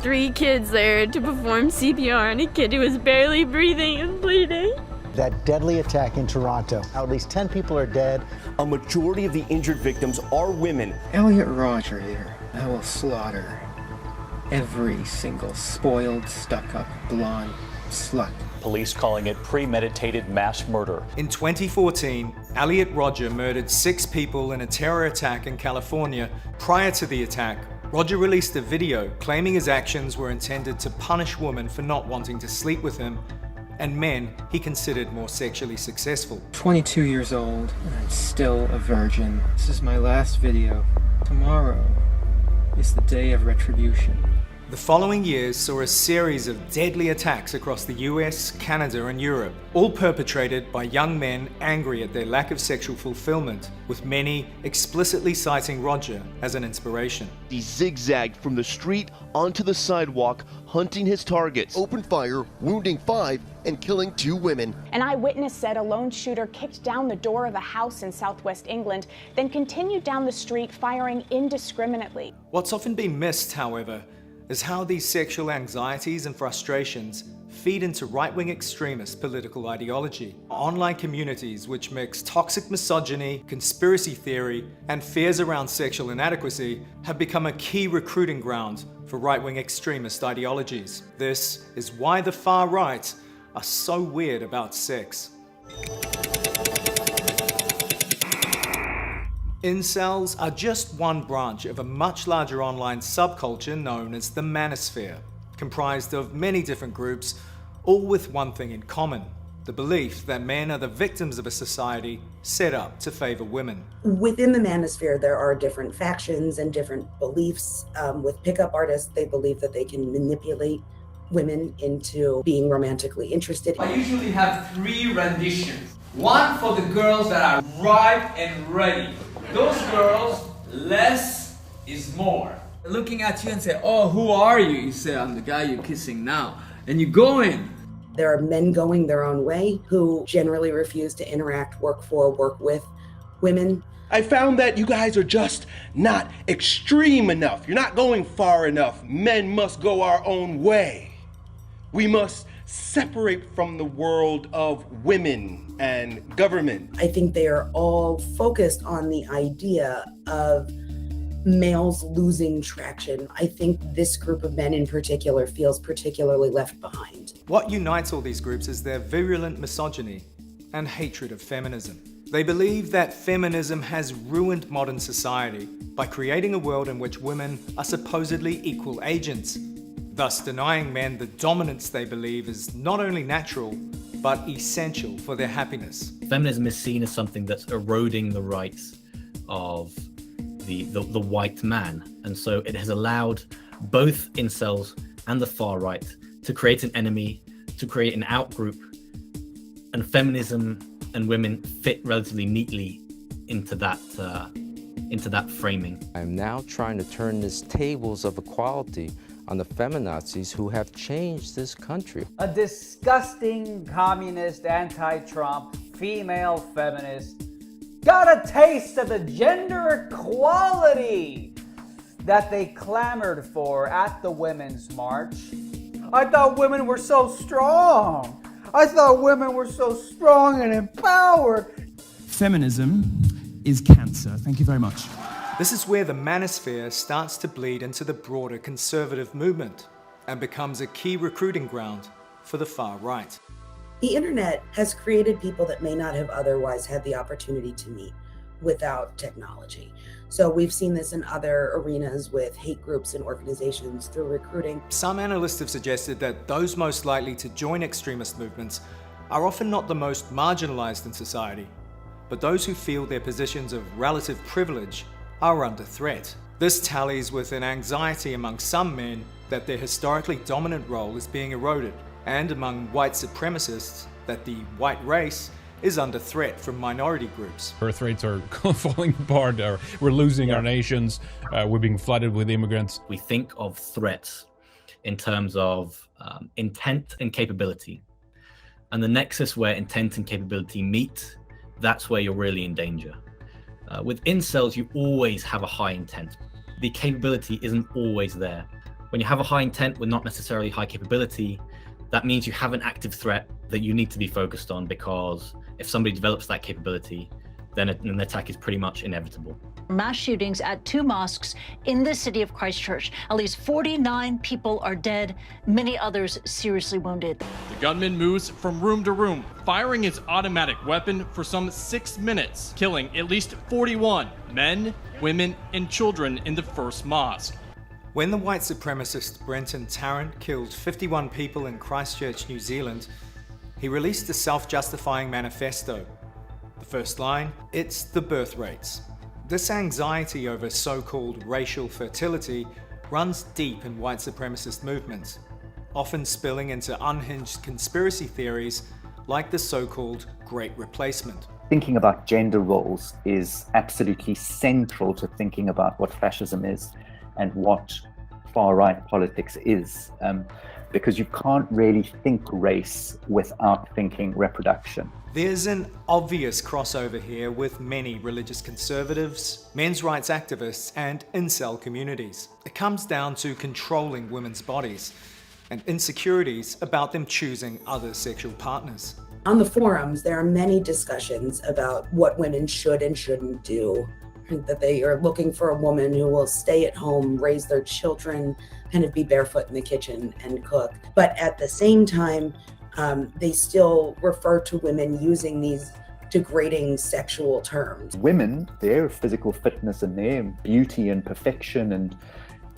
3 kids there to perform CPR on a kid who was barely breathing and bleeding. That deadly attack in Toronto. At least 10 people are dead. A majority of the injured victims are women. Elliot Rodger here. I will slaughter every single spoiled, stuck-up, blonde slut. Police calling it premeditated mass murder. In 2014, Elliot Rodger murdered 6 people in a terror attack in California. Prior to the attack, Rodger released a video claiming his actions were intended to punish women for not wanting to sleep with him, and men he considered more sexually successful. 22 years old, and I'm still a virgin. This is my last video. Tomorrow is the day of retribution. The following years saw a series of deadly attacks across the US, Canada, and Europe, all perpetrated by young men angry at their lack of sexual fulfillment, with many explicitly citing Rodger as an inspiration. He zigzagged from the street onto the sidewalk, hunting his targets. Opened fire, wounding 5 and killing 2 women. An eyewitness said a lone shooter kicked down the door of a house in southwest England, then continued down the street firing indiscriminately. What's often been missed, however, is how these sexual anxieties and frustrations feed into right-wing extremist political ideology. Online communities which mix toxic misogyny, conspiracy theory, and fears around sexual inadequacy have become a key recruiting ground for right-wing extremist ideologies. This is why the far right are so weird about sex. Incels are just one branch of a much larger online subculture known as the manosphere, comprised of many different groups, all with one thing in common: the belief that men are the victims of a society set up to favor women. Within the manosphere, there are different factions and different beliefs. With pickup artists, they believe that they can manipulate women into being romantically interested. I usually have 3 renditions. One for the girls that are ripe and ready. Those girls, less is more. Looking at you and say, oh, who are you? You say, I'm the guy you're kissing now. And you go in. There are men going their own way who generally refuse to interact, work with women. I found that you guys are just not extreme enough. You're not going far enough. Men must go our own way. We must separate from the world of women and government. I think they are all focused on the idea of males losing traction. I think this group of men in particular feels particularly left behind. What unites all these groups is their virulent misogyny and hatred of feminism. They believe that feminism has ruined modern society by creating a world in which women are supposedly equal agents, thus denying men the dominance they believe is not only natural, but essential for their happiness. Feminism is seen as something that's eroding the rights of the white man. And so it has allowed both incels and the far right to create an enemy, to create an outgroup, and feminism and women fit relatively neatly into that framing. I'm now trying to turn these tables of equality on the feminazis who have changed this country. A disgusting communist, anti-Trump, female feminist got a taste of the gender equality that they clamored for at the Women's March. I thought women were so strong. I thought women were so strong and empowered. Feminism is cancer. Thank you very much. This is where the manosphere starts to bleed into the broader conservative movement and becomes a key recruiting ground for the far right. The internet has created people that may not have otherwise had the opportunity to meet without technology. So we've seen this in other arenas with hate groups and organizations through recruiting. Some analysts have suggested that those most likely to join extremist movements are often not the most marginalized in society, but those who feel their positions of relative privilege are under threat. This tallies with an anxiety among some men that their historically dominant role is being eroded, and among white supremacists that the white race is under threat from minority groups. Birth rates are falling apart, or we're losing our nations, we're being flooded with immigrants. We think of threats in terms of intent and capability. And the nexus where intent and capability meet, that's where you're really in danger. With incels, you always have a high intent. The capability isn't always there. When you have a high intent with not necessarily high capability, that means you have an active threat that you need to be focused on, because if somebody develops that capability, then an attack is pretty much inevitable. Mass shootings at 2 mosques in the city of Christchurch. At least 49 people are dead, many others seriously wounded. The gunman moves from room to room, firing his automatic weapon for some 6 minutes, killing at least 41 men, women, and children in the first mosque. When the white supremacist Brenton Tarrant killed 51 people in Christchurch, New Zealand, he released a self-justifying manifesto. The first line, it's the birth rates. This anxiety over so-called racial fertility runs deep in white supremacist movements, often spilling into unhinged conspiracy theories like the so-called Great Replacement. Thinking about gender roles is absolutely central to thinking about what fascism is and what far-right politics is, because you can't really think race without thinking reproduction. There's an obvious crossover here with many religious conservatives, men's rights activists, and incel communities. It comes down to controlling women's bodies and insecurities about them choosing other sexual partners. On the forums, there are many discussions about what women should and shouldn't do, that they are looking for a woman who will stay at home, raise their children, kind of be barefoot in the kitchen and cook. But at the same time, they still refer to women using these degrading sexual terms. Women, their physical fitness and their beauty and perfection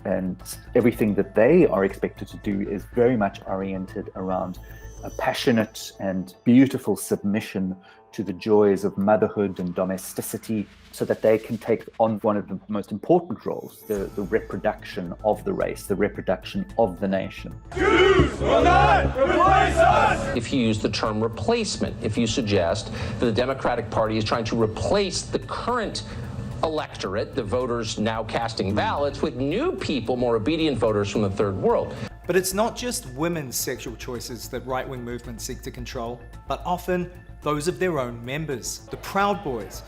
and everything that they are expected to do is very much oriented around a passionate and beautiful submission to the joys of motherhood and domesticity, so that they can take on one of the most important roles, the reproduction of the race, the reproduction of the nation. Jews will not replace us! If you use the term replacement, if you suggest that the Democratic Party is trying to replace the current electorate, the voters now casting ballots, with new people, more obedient voters from the third world. But it's not just women's sexual choices that right-wing movements seek to control, but often those of their own members. The Proud Boys,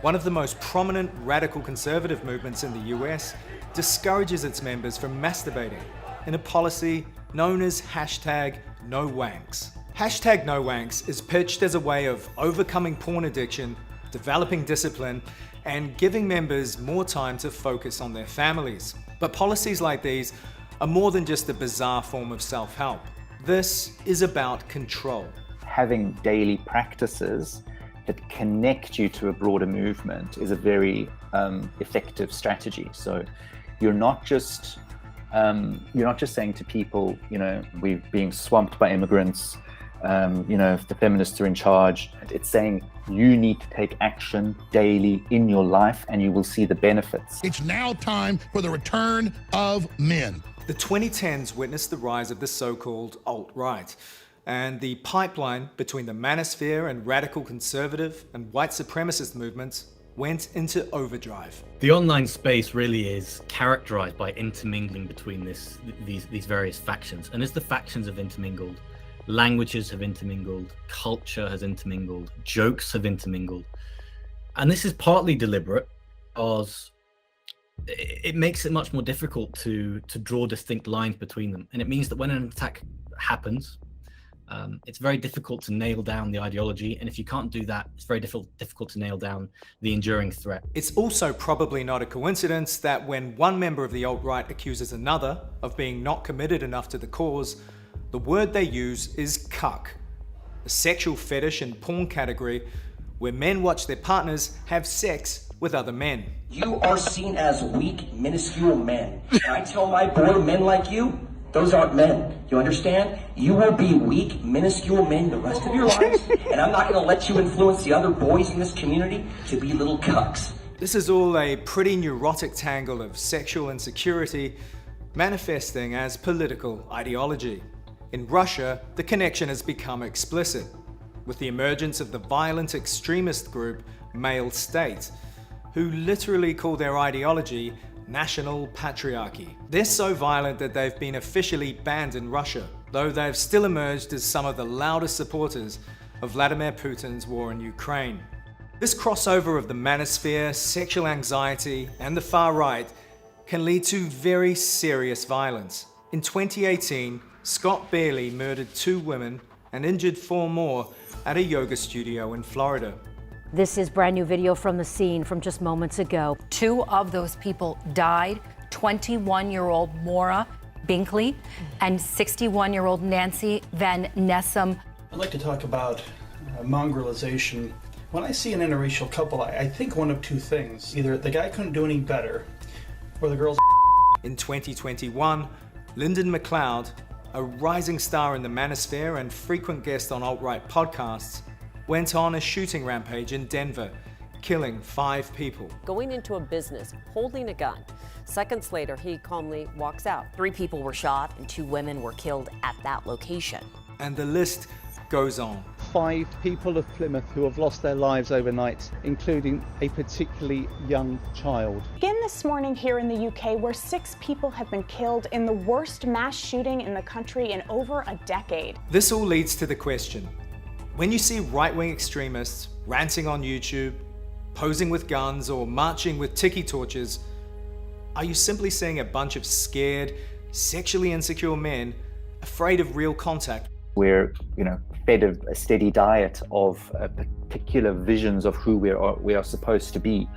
one of the most prominent radical conservative movements in the US, discourages its members from masturbating in a policy known as #NoWanks. #NoWanks is pitched as a way of overcoming porn addiction, developing discipline, and giving members more time to focus on their families. But policies like these are more than just a bizarre form of self-help. This is about control. Having daily practices that connect you to a broader movement is a very effective strategy. So you're not just saying to people, we're being swamped by immigrants, if the feminists are in charge. It's saying you need to take action daily in your life and you will see the benefits. It's now time for the return of men. The 2010s witnessed the rise of the so-called alt-right, and the pipeline between the manosphere and radical conservative and white supremacist movements went into overdrive. The online space really is characterized by intermingling between these various factions. And as the factions have intermingled, languages have intermingled, culture has intermingled, jokes have intermingled. And this is partly deliberate, because it makes it much more difficult to draw distinct lines between them. And it means that when an attack happens, it's very difficult to nail down the ideology. And if you can't do that, it's very difficult to nail down the enduring threat. It's also probably not a coincidence that when one member of the alt-right accuses another of being not committed enough to the cause, the word they use is cuck, a sexual fetish and porn category where men watch their partners have sex with other men. You are seen as weak, minuscule men. I tell my boy, men like you, those aren't men. You understand? You will be weak, minuscule men the rest of your lives, and I'm not going to let you influence the other boys in this community to be little cucks. This is all a pretty neurotic tangle of sexual insecurity manifesting as political ideology. In Russia, the connection has become explicit, with the emergence of the violent extremist group Male State, who literally call their ideology national patriarchy. They're so violent that they've been officially banned in Russia, though they've still emerged as some of the loudest supporters of Vladimir Putin's war in Ukraine. This crossover of the manosphere, sexual anxiety, and the far right can lead to very serious violence. In 2018, Scott Bailey murdered 2 women and injured 4 more at a yoga studio in Florida. This is brand new video from the scene from just moments ago. 2 of those people died, 21-year-old Maura Binkley and 61-year-old Nancy Van Nessum. I'd like to talk about mongrelization. When I see an interracial couple, I think one of 2 things. Either the guy couldn't do any better, or the girl's In 2021, Lyndon McLeod, a rising star in the manosphere and frequent guest on alt-right podcasts, went on a shooting rampage in Denver, killing 5 people. Going into a business, holding a gun. Seconds later, he calmly walks out. 3 people were shot and 2 women were killed at that location. And the list goes on. 5 people of Plymouth who have lost their lives overnight, including a particularly young child. Again this morning here in the UK, where 6 people have been killed in the worst mass shooting in the country in over a decade. This all leads to the question, when you see right-wing extremists ranting on YouTube, posing with guns or marching with tiki torches, are you simply seeing a bunch of scared, sexually insecure men afraid of real contact? We're, fed a steady diet of particular visions of who we are supposed to be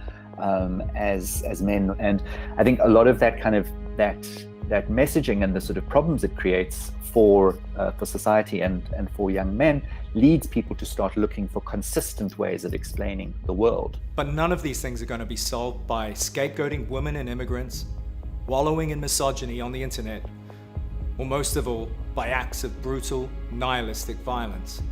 as men, and I think a lot of that kind of that messaging and the sort of problems it creates for society and for young men leads people to start looking for consistent ways of explaining the world. But none of these things are going to be solved by scapegoating women and immigrants, wallowing in misogyny on the internet, or most of all, by acts of brutal, nihilistic violence.